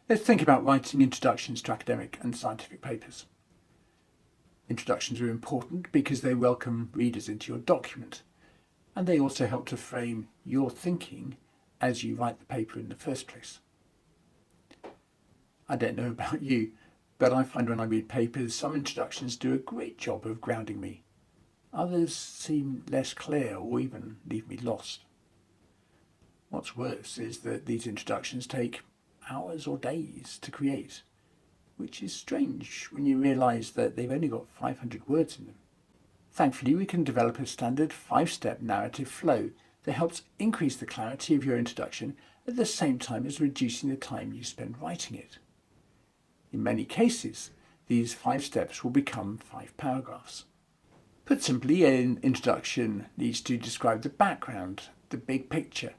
Let's think about writing introductions to academic and scientific papers. Introductions are important because they welcome readers into your document, and they also help to frame your thinking as you write the paper in the first place. I don't know about you, but I find when I read papers, some introductions do a great job of grounding me. Others seem less clear or even leave me lost. What's worse is that these introductions take hours or days to create, which is strange when you realise that they've only got 500 words in them. Thankfully, we can develop a standard 5-step narrative flow that helps increase the clarity of your introduction at the same time as reducing the time you spend writing it. In many cases, these 5 steps will become 5 paragraphs. Put simply, an introduction needs to describe the background, the big picture,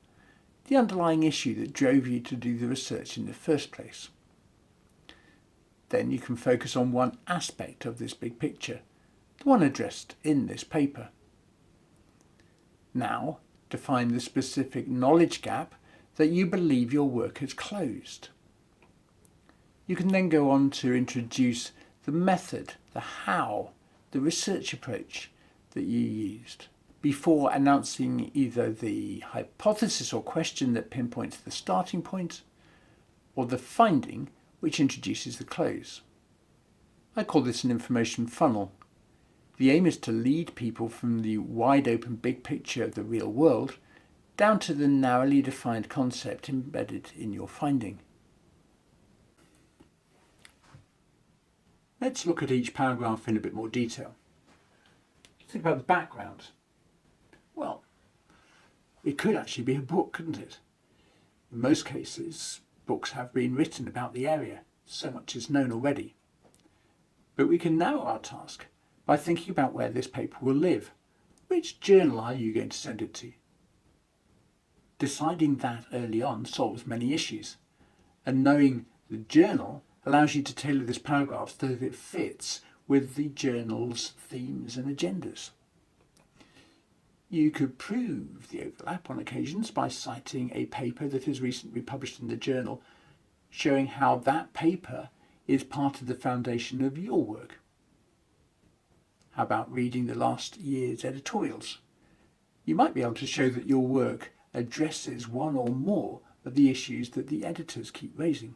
the underlying issue that drove you to do the research in the first place. Then you can focus on one aspect of this big picture, the one addressed in this paper. Now, define the specific knowledge gap that you believe your work has closed. You can then go on to introduce the method, the how, the research approach that you used before announcing either the hypothesis or question that pinpoints the starting point or the finding which introduces the close. I call this an information funnel. The aim is to lead people from the wide open big picture of the real world down to the narrowly defined concept embedded in your finding. Let's look at each paragraph in a bit more detail. Think about the background. Well, it could actually be a book, couldn't it? In most cases, books have been written about the area. So much is known already. But we can narrow our task by thinking about where this paper will live. Which journal are you going to send it to? Deciding that early on solves many issues, and knowing the journal allows you to tailor this paragraph so that it fits with the journal's themes and agendas. You could prove the overlap on occasions by citing a paper that has recently been published in the journal, showing how that paper is part of the foundation of your work. How about reading the last year's editorials? You might be able to show that your work addresses one or more of the issues that the editors keep raising.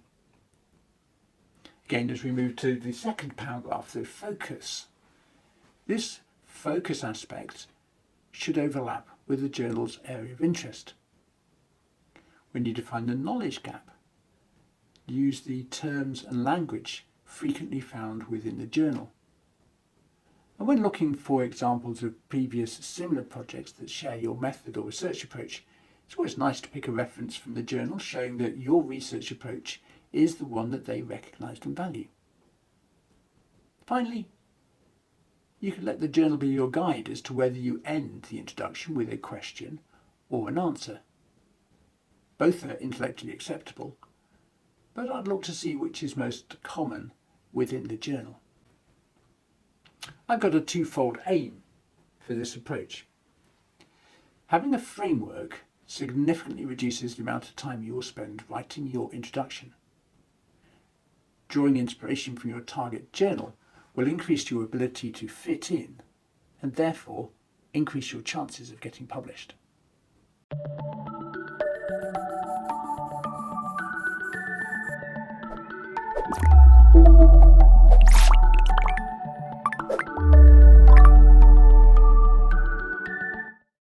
Again, as we move to the second paragraph, the focus. This focus aspect should overlap with the journal's area of interest. When you define the knowledge gap, use the terms and language frequently found within the journal. And when looking for examples of previous similar projects that share your method or research approach, it's always nice to pick a reference from the journal showing that your research approach is the one that they recognised and value. Finally, you can let the journal be your guide as to whether you end the introduction with a question or an answer. Both are intellectually acceptable, but I'd look to see which is most common within the journal. I've got a twofold aim for this approach. Having a framework significantly reduces the amount of time you will spend writing your introduction. Drawing inspiration from your target journal will increase your ability to fit in and therefore increase your chances of getting published.